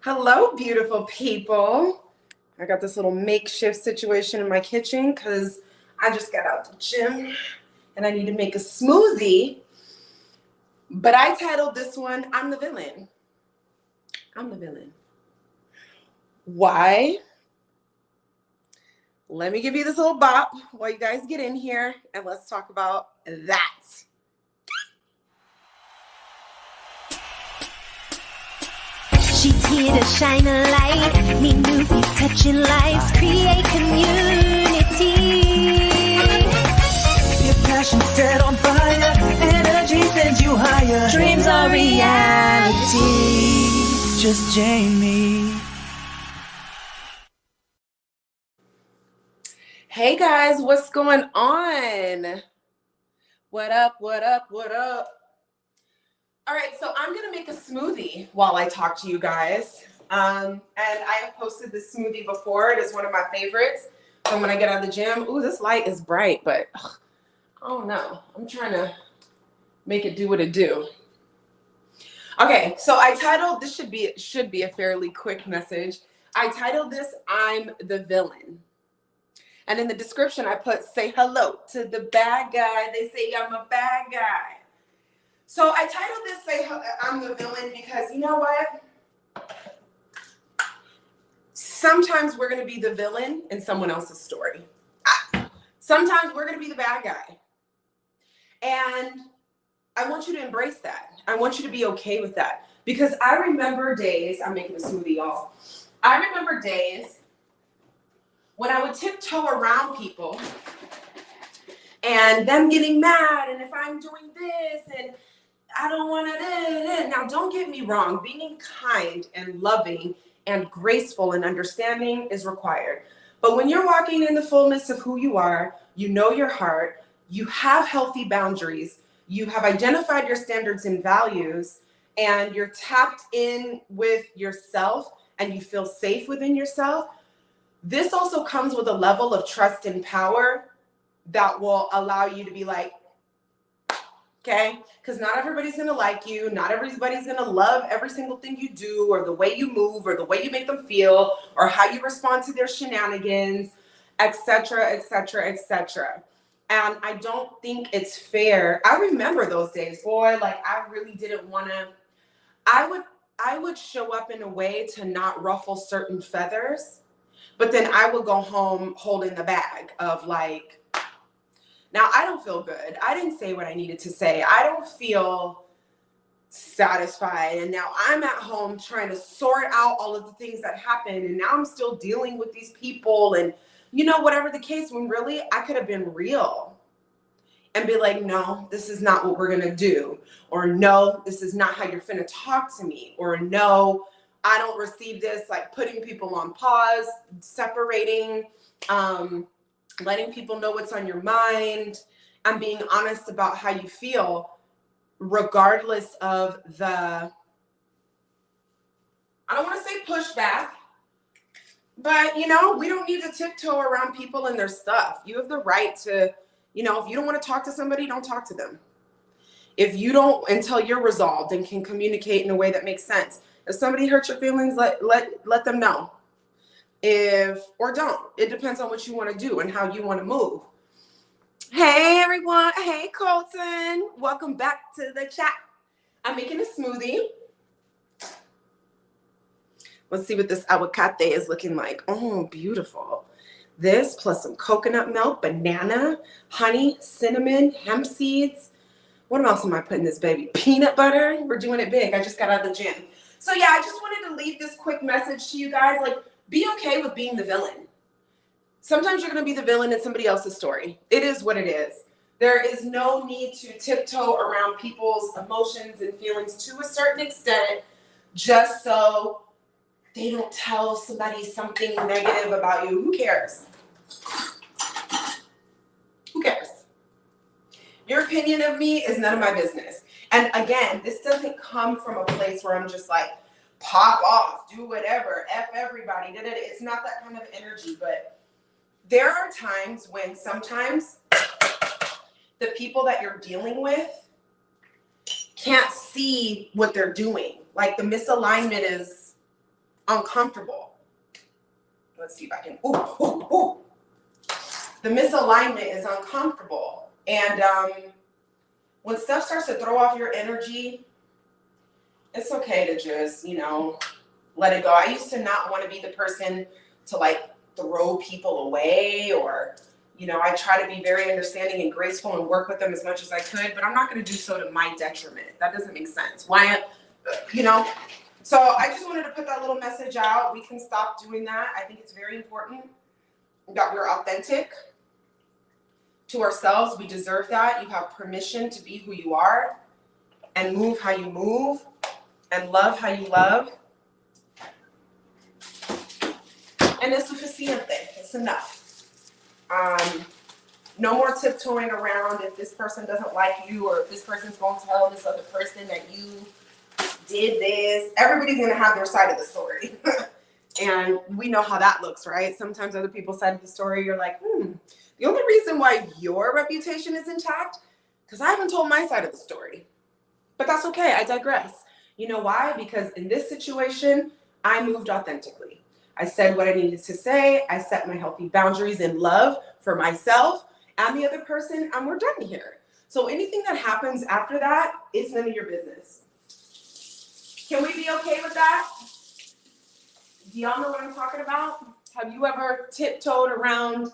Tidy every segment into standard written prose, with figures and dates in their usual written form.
Hello, beautiful people. I got this little makeshift situation in my kitchen because I just got out the gym and I need to make a smoothie. But I titled this one, I'm the Villain. I'm the Villain. Why? Let me give you this little bop while you guys get in here and let's talk about that. She's here to shine a light, meet newbies, touching lives, create community. Your passion set on fire, energy sends you higher. Dreams are reality. Just Jamie. Hey guys, what's going on? What up, what up, what up? All right, so I'm gonna make a smoothie while I talk to you guys. And I have posted this smoothie before. It is one of my favorites from when I get out of the gym. Ooh, this light is bright, but I don't know. I'm trying to make it do what it do. Okay, so I titled, this should be a fairly quick message. I titled this, I'm the Villain. And in the description, I put, say hello to the bad guy. They say I'm a bad guy. So I titled this, say I'm the Villain, because you know what? Sometimes we're going to be the villain in someone else's story. Sometimes we're going to be the bad guy. And I want you to embrace that. I want you to be okay with that. Because I remember days, I'm making a smoothie, y'all. I remember days when I would tiptoe around people and them getting mad, and if I'm doing this and I don't want to. Now, don't get me wrong. Being kind and loving and graceful and understanding is required. But when you're walking in the fullness of who you are, you know your heart, you have healthy boundaries, you have identified your standards and values, and you're tapped in with yourself and you feel safe within yourself, this also comes with a level of trust and power that will allow you to be like, okay, because not everybody's going to like you. Not everybody's going to love every single thing you do or the way you move or the way you make them feel or how you respond to their shenanigans, etc., etc., etc. And I don't think it's fair. I remember those days, boy, like I really didn't want to. I would show up in a way to not ruffle certain feathers, but then I would go home holding the bag of like, now, I don't feel good. I didn't say what I needed to say. I don't feel satisfied. And now I'm at home trying to sort out all of the things that happened. And now I'm still dealing with these people and, you know, whatever the case, when really I could have been real and be like, no, this is not what we're going to do. Or no, this is not how you're finna talk to me. Or no, I don't receive this, like putting people on pause, separating, letting people know what's on your mind and being honest about how you feel, regardless of the, I don't want to say pushback, but you know, we don't need to tiptoe around people and their stuff. You have the right to, you know, if you don't want to talk to somebody, don't talk to them. If you don't, until you're resolved and can communicate in a way that makes sense. If somebody hurts your feelings, let them know. Or don't. It depends on what you want to do and how you want to move. Hey everyone. Hey Colton. Welcome back to the chat. I'm making a smoothie. Let's see what this aguacate is looking like. Oh, beautiful. This plus some coconut milk, banana, honey, cinnamon, hemp seeds. What else am I putting in this baby? Peanut butter. We're doing it big. I just got out of the gym. So yeah, I just wanted to leave this quick message to you guys. Like, be okay with being the villain. Sometimes you're going to be the villain in somebody else's story. It is what it is. There is no need to tiptoe around people's emotions and feelings to a certain extent just so they don't tell somebody something negative about you. Who cares? Who cares? Your opinion of me is none of my business. And again, this doesn't come from a place where I'm just like, pop off, do whatever, F everybody. It's not that kind of energy, but there are times when sometimes the people that you're dealing with can't see what they're doing. Like the misalignment is uncomfortable. Let's see if I can, ooh. The misalignment is uncomfortable. And when stuff starts to throw off your energy, it's okay to just, let it go. I used to not want to be the person to like throw people away, or, I try to be very understanding and graceful and work with them as much as I could, but I'm not going to do so to my detriment. That doesn't make sense. Why, So I just wanted to put that little message out. We can stop doing that. I think it's very important that we're authentic to ourselves. We deserve that. You have permission to be who you are and move how you move and love how you love. And it's suficiente. It's enough. No more tiptoeing around if this person doesn't like you, or if this person's going to tell this other person that you did this. Everybody's going to have their side of the story. And we know how that looks, right? Sometimes other people's side of the story, you're like, the only reason why your reputation is intact, because I haven't told my side of the story. But that's okay. I digress. You know why? Because in this situation, I moved authentically. I said what I needed to say. I set my healthy boundaries in love for myself and the other person, and we're done here. So anything that happens after that is none of your business. Can we be okay with that? Do y'all know what I'm talking about? Have you ever tiptoed around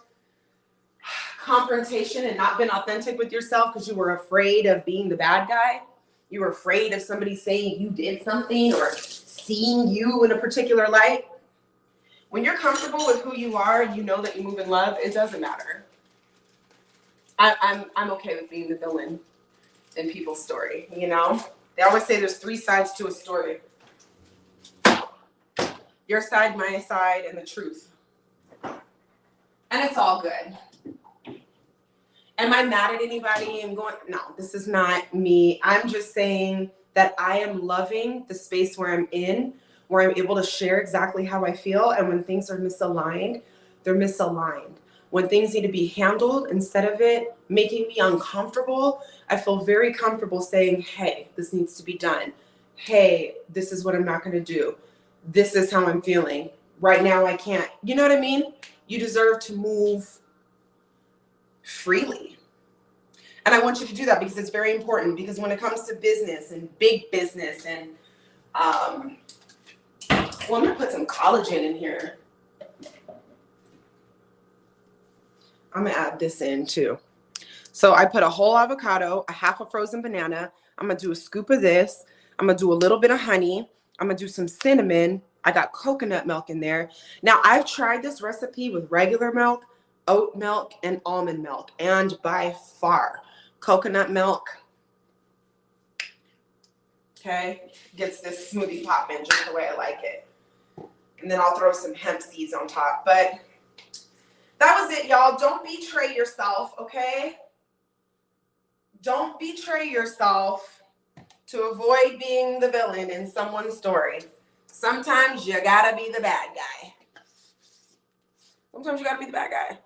confrontation and not been authentic with yourself because you were afraid of being the bad guy? You were afraid of somebody saying you did something or seeing you in a particular light? When you're comfortable with who you are and you know that you move in love, it doesn't matter. I'm okay with being the villain in people's story, They always say there's 3 sides to a story. Your side, my side, and the truth. And it's all good. Am I mad at anybody and going, no, this is not me. I'm just saying that I am loving the space where I'm in, where I'm able to share exactly how I feel. And when things are misaligned, they're misaligned. When things need to be handled, instead of it making me uncomfortable, I feel very comfortable saying, hey, this needs to be done. Hey, this is what I'm not going to do. This is how I'm feeling. Right now, I can't. You know what I mean? You deserve to move freely. And I want you to do that because it's very important. Because when it comes to business and big business and, well, I'm going to put some collagen in here. I'm going to add this in too. So I put a whole avocado, a half a frozen banana. I'm going to do a scoop of this. I'm going to do a little bit of honey. I'm going to do some cinnamon. I got coconut milk in there. Now, I've tried this recipe with regular milk, oat milk, and almond milk. And by far, coconut milk, okay, gets this smoothie popping just the way I like it. And then I'll throw some hemp seeds on top. But that was it, y'all. Don't betray yourself, okay? Don't betray yourself to avoid being the villain in someone's story. Sometimes you gotta be the bad guy. Sometimes you gotta be the bad guy.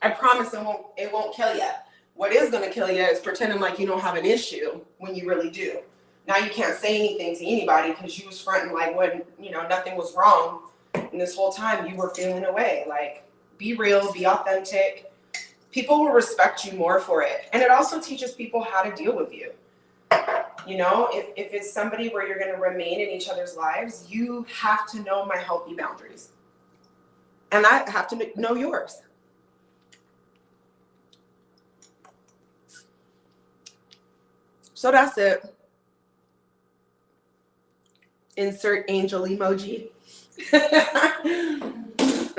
I promise it won't kill you. What is gonna kill you is pretending like you don't have an issue when you really do. Now you can't say anything to anybody because you was fronting like when, nothing was wrong. And this whole time you were feeling away. Like, be real, be authentic. People will respect you more for it. And it also teaches people how to deal with you. If it's somebody where you're going to remain in each other's lives, you have to know my healthy boundaries. And I have to know yours. So that's it. Insert angel emoji.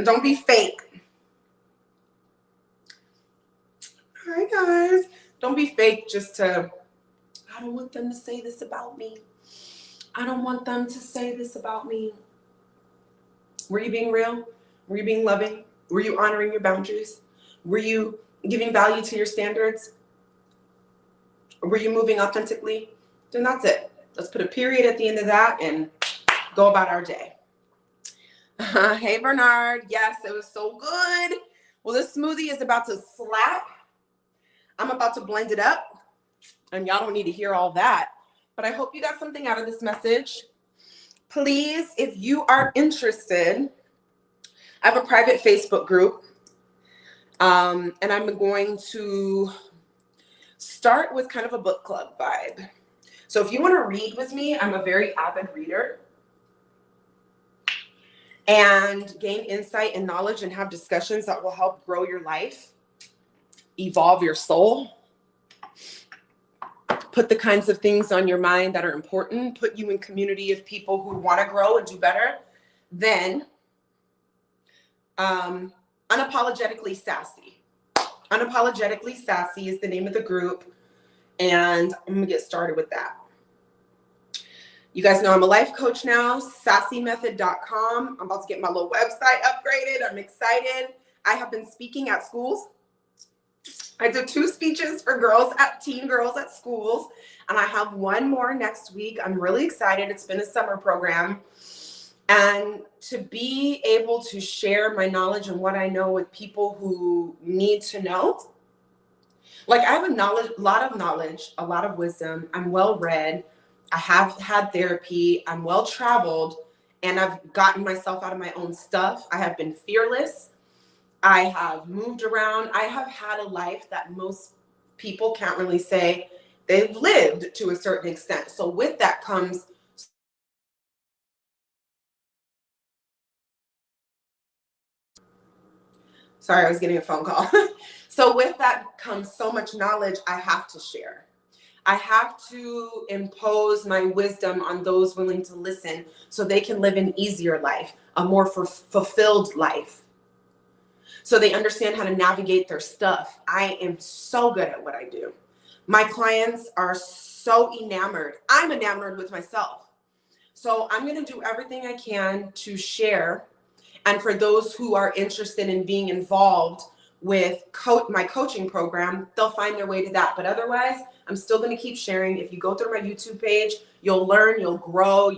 Don't be fake. All right, guys. Don't be fake just to, I don't want them to say this about me. I don't want them to say this about me. Were you being real? Were you being loving? Were you honoring your boundaries? Were you giving value to your standards? Were you moving authentically? Then that's it. Let's put a period at the end of that and go about our day. Hey, Bernard. Yes, it was so good. Well, this smoothie is about to slap. I'm about to blend it up. And y'all don't need to hear all that. But I hope you got something out of this message. please, if you are interested, I have a private Facebook group. And I'm going to start with kind of a book club vibe. So if you want to read with me, I'm a very avid reader, and gain insight and knowledge and have discussions that will help grow your life, evolve your soul, put the kinds of things on your mind that are important, put you in community of people who want to grow and do better, then Unapologetically Sassy. Unapologetically Sassy is the name of the group, and I'm going to get started with that. You guys know I'm a life coach now, sassymethod.com. I'm about to get my little website upgraded. I'm excited. I have been speaking at schools. I did 2 speeches for teen girls at schools, and I have 1 more next week. I'm really excited. It's been a summer program. And to be able to share my knowledge and what I know with people who need to know. Like, I have a lot of knowledge, a lot of wisdom. I'm well read. I have had therapy. I'm well traveled, and I've gotten myself out of my own stuff. I have been fearless. I have moved around. I have had a life that most people can't really say they've lived to a certain extent. So with that comes sorry, I was getting a phone call. So with that comes so much knowledge I have to share. I have to impose my wisdom on those willing to listen so they can live an easier life, a more fulfilled life. So they understand how to navigate their stuff. I am so good at what I do. My clients are so enamored. I'm enamored with myself. So I'm going to do everything I can to share. And for those who are interested in being involved with my coaching program, they'll find their way to that. But otherwise, I'm still going to keep sharing. If you go through my YouTube page, you'll learn, you'll grow,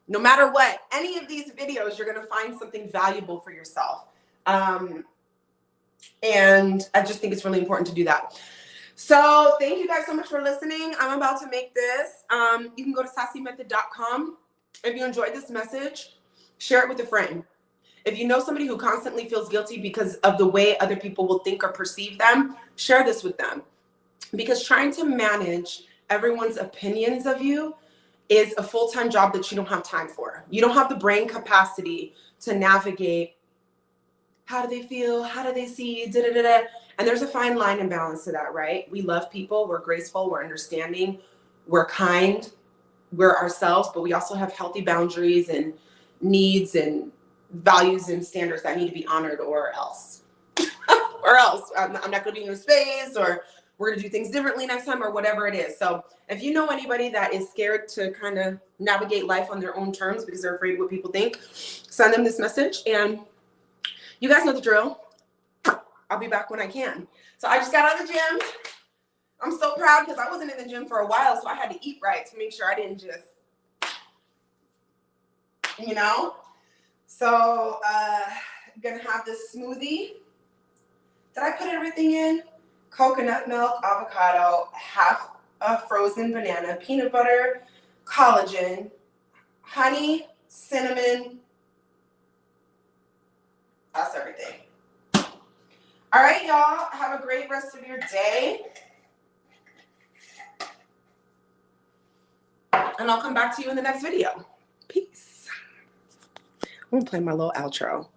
no matter what, any of these videos, you're going to find something valuable for yourself. And I just think it's really important to do that. So thank you guys so much for listening. I'm about to make this. You can go to sassymethod.com. If you enjoyed this message, share it with a friend. If you know somebody who constantly feels guilty because of the way other people will think or perceive them, share this with them. Because trying to manage everyone's opinions of you is a full-time job that you don't have time for. You don't have the brain capacity to navigate how do they feel, how do they see, da-da-da-da. And there's a fine line and balance to that, right? We love people, we're graceful, we're understanding, we're kind, we're ourselves, but we also have healthy boundaries and needs and values and standards that need to be honored, or else. Or else. I'm not going to be in your space, or we're going to do things differently next time, or whatever it is. So if you know anybody that is scared to kind of navigate life on their own terms because they're afraid of what people think, send them this message. And you guys know the drill. I'll be back when I can. So I just got out of the gym. I'm so proud because I wasn't in the gym for a while, so I had to eat right to make sure I didn't just, So I'm going to have this smoothie. Did I put everything in? Coconut milk, avocado, half a frozen banana, peanut butter, collagen, honey, cinnamon. That's everything. All right, y'all. Have a great rest of your day. And I'll come back to you in the next video. Peace. I'm going to play my little outro.